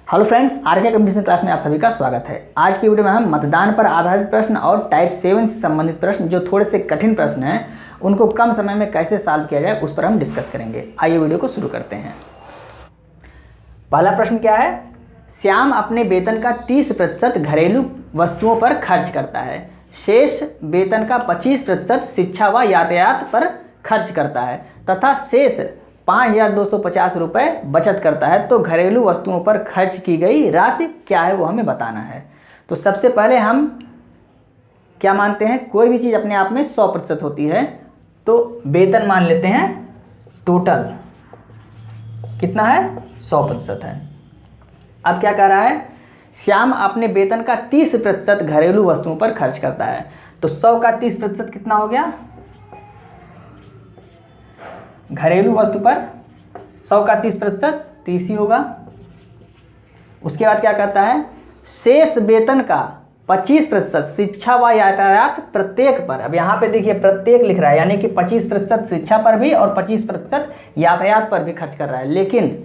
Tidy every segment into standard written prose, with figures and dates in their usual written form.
Hello friends, RK competition class में आप सभी का स्वागत है। आज की वीडियो में हम मतदान पर आधारित प्रश्न और टाइप 7 से संबंधित प्रश्न जो थोड़े से कठिन प्रश्न हैं उनको कम समय में कैसे सॉल्व किया जाए उस पर हम डिस्कस करेंगे। आइए वीडियो को शुरू करते हैं। पहला प्रश्न क्या है? श्याम अपने वेतन का 30% घरेलू वस्तुओं पर खर्च करता है, शेष वेतन का 25% शिक्षा व यातायात पर खर्च करता है तथा शेष 5,250 रुपये बचत करता है। तो घरेलू वस्तुओं पर खर्च की गई राशि क्या है वो हमें बताना है। तो सबसे पहले हम क्या मानते हैं, कोई भी चीज़ अपने आप में 100% होती है तो वेतन मान लेते हैं टोटल कितना है, 100% है। अब क्या कह रहा है, श्याम अपने वेतन का 30% घरेलू वस्तुओं पर खर्च करता है। तो 100 का 30% कितना हो गया, घरेलू वस्तु पर 100 का 30% 30 ही होगा। उसके बाद क्या कहता है, शेष वेतन का 25% शिक्षा व यातायात प्रत्येक पर। अब यहाँ पे देखिए प्रत्येक लिख रहा है, यानी कि 25% शिक्षा पर भी और 25% यातायात पर भी खर्च कर रहा है। लेकिन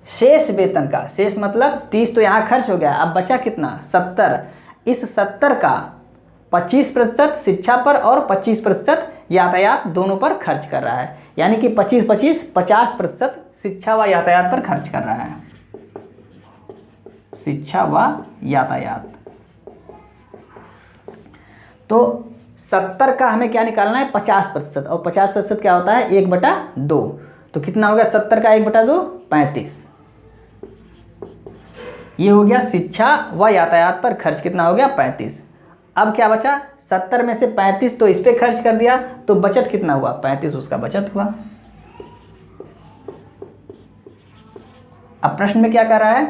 शेष वेतन का, शेष मतलब 30 तो यहाँ खर्च हो गया, अब बचा कितना, 70। इस 70 का 25% शिक्षा पर और 25% यातायात दोनों पर खर्च कर रहा है, यानी कि 25-25 50% शिक्षा व यातायात पर खर्च कर रहा है। शिक्षा व यातायात। तो 70 का हमें क्या निकालना है, 50%, और 50% क्या होता है, 1/2। तो कितना हो गया 70 का 1/2, 35। ये हो गया शिक्षा व यातायात पर खर्च, कितना हो गया 35। अब क्या बचा, 70 में से 35 तो इस पे खर्च कर दिया, तो बचत कितना हुआ, 35 उसका बचत हुआ। अब प्रश्न में क्या कर रहा है,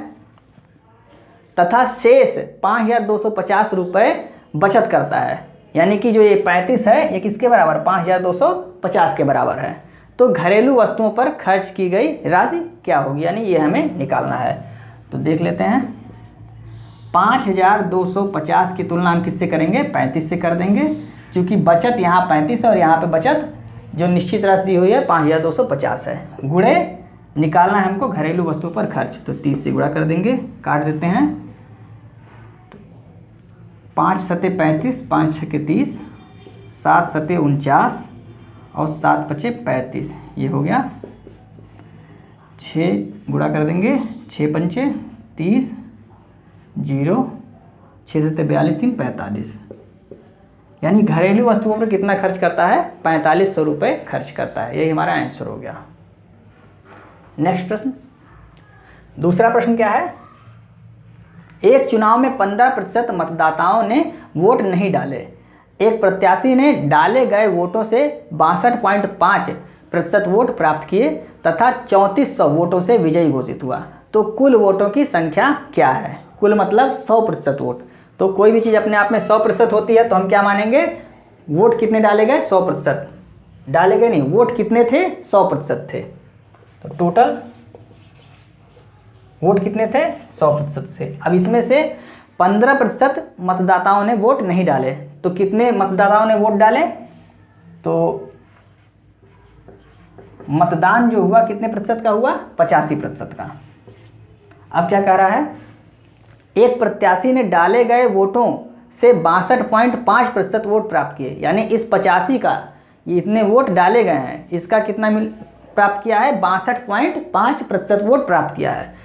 तथा शेष 5,250 रुपये बचत करता है, यानी कि जो ये 35 है ये किसके बराबर, 5,250 के बराबर है। तो घरेलू वस्तुओं पर खर्च की गई राशि क्या होगी, यानी ये हमें निकालना है। तो देख लेते हैं, 5,250 की तुलना हम किससे करेंगे, 35 से कर देंगे, क्योंकि बचत यहाँ 35 है और यहाँ पे बचत जो निश्चित राशि दी हुई है 5,250 है। गुणे निकालना है हमको घरेलू वस्तु पर खर्च, तो 30 से गुणा कर देंगे, काट देते हैं। 5 सते 35, 5 छके 30, 7 सते 49 और 7 पचे 35, ये हो गया। 6 गुणा कर देंगे, 6 पंचे 30, 0, 6 सते 42, 3 45, यानी घरेलू वस्तुओं पर कितना खर्च करता है, 4500 रुपये खर्च करता है। यही हमारा आंसर हो गया। नेक्स्ट प्रश्न, दूसरा प्रश्न क्या है, एक चुनाव में 15% मतदाताओं ने वोट नहीं डाले। एक प्रत्याशी ने डाले गए वोटों से 62.5% वोट प्राप्त किए तथा 3400 वोटों से विजयी घोषित हुआ। तो कुल वोटों की संख्या क्या है, कुल मतलब 100% वोट। तो कोई भी चीज़ अपने आप में 100% होती है तो हम क्या मानेंगे, वोट कितने डाले गए, 100%। डाले गए नहीं, वोट कितने थे, 100% थे। तो टोटल वोट कितने थे, 100% से। अब इसमें से 15% मतदाताओं ने वोट नहीं डाले, तो कितने मतदाताओं ने वोट डाले, तो मतदान जो हुआ कितने प्रतिशत का हुआ, 85% का। अब क्या कह रहा है, एक प्रत्याशी ने डाले गए वोटों से 62.5% वोट प्राप्त किए, यानी इस 85 का ये इतने वोट डाले गए हैं, इसका कितना प्राप्त किया है, 62.5% वोट प्राप्त किया है।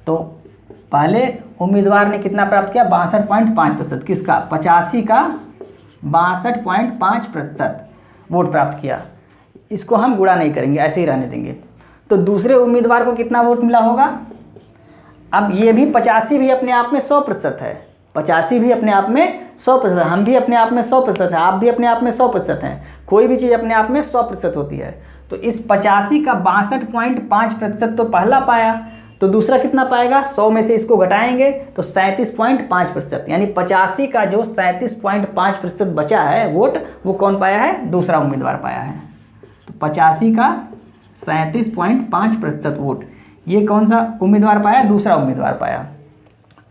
तो पहले उम्मीदवार ने कितना प्राप्त किया, 62.5%, किसका, 85 का 62.5% वोट प्राप्त किया। इसको हम गुणा नहीं करेंगे, ऐसे ही रहने देंगे। तो दूसरे उम्मीदवार को कितना वोट मिला होगा, अब ये भी 85 भी अपने आप में 100% है, 85 भी अपने आप में 100%, हम भी अपने आप में 100% है, आप भी अपने आप में 100% हैं। कोई भी चीज़ अपने आप में 100% होती है। तो इस 85 का 62.5% तो पहला पाया, तो दूसरा कितना पाएगा, 100 में से इसको घटाएंगे तो 37.5%, यानी 85 का जो 37.5% बचा है वोट, वो कौन पाया है, दूसरा उम्मीदवार पाया है। तो 85 का 37.5% वोट ये कौन सा उम्मीदवार पाया, दूसरा उम्मीदवार पाया।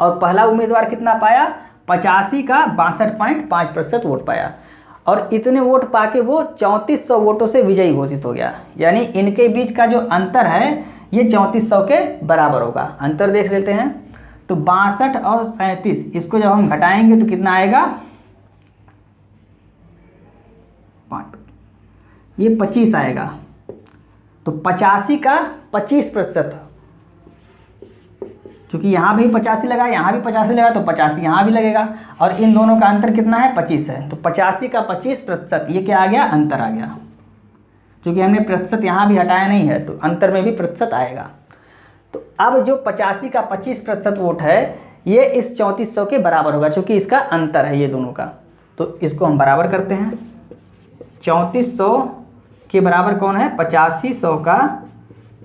और पहला उम्मीदवार कितना पाया, 85 का 62.5% वोट पाया, और इतने वोट पाके वो 3400 वोटों से विजयी घोषित हो गया। यानी इनके बीच का जो अंतर है ये 3400 के बराबर होगा। अंतर देख लेते हैं। तो 62 और 37 इसको जब हम घटाएंगे तो कितना आएगा, ये 25 आएगा। तो 85 का 25%, क्योंकि यहाँ भी 85 लगा, यहाँ भी 85 लगा, तो 85 यहाँ भी लगेगा, और इन दोनों का अंतर कितना है, 25 है। तो 85 का 25%, ये क्या आ गया, अंतर आ गया। क्योंकि हमने प्रतिशत यहाँ भी हटाया नहीं है तो अंतर में भी प्रतिशत आएगा। तो अब जो 85 का 25% वोट है ये इस 3400 के बराबर होगा, क्योंकि इसका अंतर है ये दोनों का। तो इसको हम बराबर करते हैं। 3400 के बराबर कौन है, 8500 का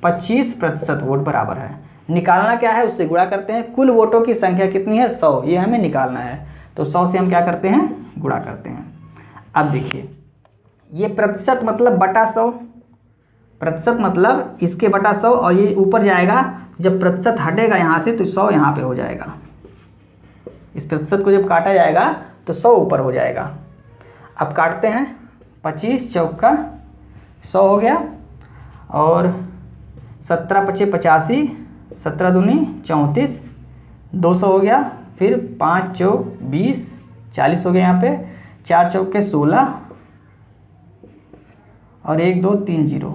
25% वोट बराबर है। निकालना क्या है, उससे गुणा करते हैं। कुल वोटों की संख्या कितनी है, 100, ये हमें निकालना है। तो 100 से हम क्या करते हैं, गुणा करते हैं। अब देखिए, ये प्रतिशत मतलब बटा 100, प्रतिशत मतलब इसके बटा 100, और ये ऊपर जाएगा। जब प्रतिशत हटेगा यहाँ से तो 100 यहाँ पे हो जाएगा। इस प्रतिशत को जब काटा जाएगा तो 100 ऊपर हो जाएगा। अब काटते हैं, 25 चौका 100 हो गया, और 17 पचे 85, 17 दूनी 34, 200 हो गया। फिर 5 चौक 20, 40 हो गया यहाँ पे, 4 चौके 16, और 1 2 3 0,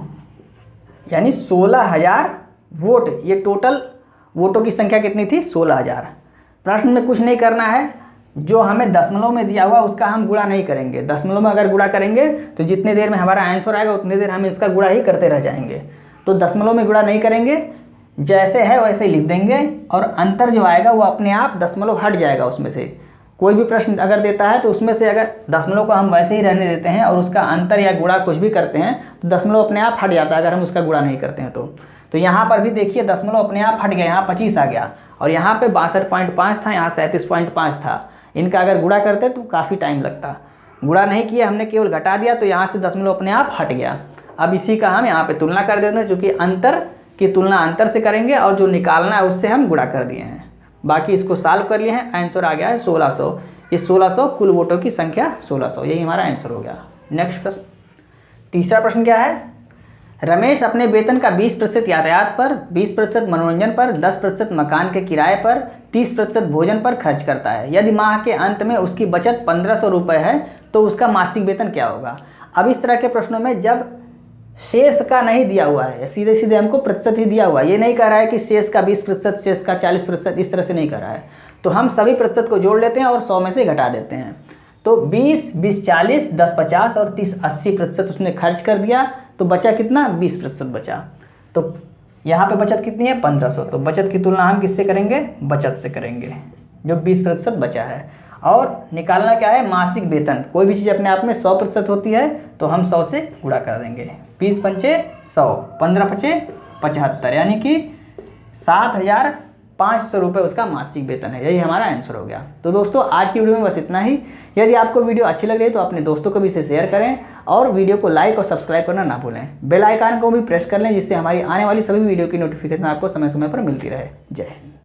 यानी 16,000 वोट। ये टोटल वोटों की संख्या कितनी थी, 16,000। प्रश्न में कुछ नहीं करना है, जो हमें दशमलव में दिया हुआ उसका हम गुणा नहीं करेंगे। दशमलव में अगर गुणा करेंगे तो जितने देर में हमारा आंसर आएगा उतनी देर हम इसका गुणा ही करते रह जाएंगे। तो दशमलव में गुणा नहीं करेंगे, जैसे है वैसे ही लिख देंगे, और अंतर जो आएगा वो अपने आप दशमलव हट जाएगा उसमें से। कोई भी प्रश्न अगर देता है तो उसमें से अगर दशमलव को हम वैसे ही रहने देते हैं और उसका अंतर या गुणा कुछ भी करते हैं तो दशमलव अपने आप हट जाता है, अगर हम उसका गुणा नहीं करते हैं तो यहाँ पर भी देखिए दशमलव अपने आप हट गया, यहाँ 25 आ गया, और यहाँ पे 62.5 था, यहाँ 37.5 था। इनका अगर गुणा करते तो काफ़ी टाइम लगता। गुणा नहीं किया हमने, केवल घटा दिया, तो यहाँ से दशमलव अपने आप हट गया। अब इसी का हम यहाँ पे तुलना कर देते हैं, चूँकि अंतर की तुलना अंतर से करेंगे और जो निकालना है उससे हम गुणा कर दिए हैं। बाकी इसको सॉल्व कर लिए हैं, आंसर आ गया है 1600। ये 1600 कुल वोटों की संख्या 1600, यही हमारा आंसर हो गया। नेक्स्ट प्रश्न, तीसरा प्रश्न क्या है, रमेश अपने वेतन का 20% यातायात पर, 20% मनोरंजन पर, 10% मकान के किराए पर, 30% भोजन पर खर्च करता है। यदि माह के अंत में उसकी बचत 1500 रुपये है तो उसका मासिक वेतन क्या होगा। अब इस तरह के प्रश्नों में जब शेष का नहीं दिया हुआ है, सीधे सीधे हमको प्रतिशत ही दिया हुआ है, ये नहीं कह रहा है कि शेष का 20%, शेष का 40%, इस तरह से नहीं कर रहा है, तो हम सभी प्रतिशत को जोड़ लेते हैं और 100 में से घटा देते हैं। तो 20, 20 40, 10 50 और 30 80% उसने खर्च कर दिया, तो बचा कितना, 20% बचा। तो यहाँ पे बचत कितनी है, 1500। तो बचत की तुलना हम किससे करेंगे, बचत से करेंगे, जो 20% बचा है। और निकालना क्या है, मासिक वेतन। कोई भी चीज़ अपने आप में 100% होती है तो हम 100 से गुणा कर देंगे। 20 पंचे 100, 15 पचे 75, यानी कि 7,500 रुपये उसका मासिक वेतन है। यही हमारा आंसर हो गया। तो दोस्तों आज की वीडियो में बस इतना ही। यदि आपको वीडियो अच्छी लग रही है तो अपने दोस्तों को भी इसे शेयर करें, और वीडियो को लाइक और सब्सक्राइब करना ना भूलें। बेल आइकन को भी प्रेस कर लें, जिससे हमारी आने वाली सभी वीडियो की नोटिफिकेशन आपको समय समय पर मिलती रहे। जय हिंद।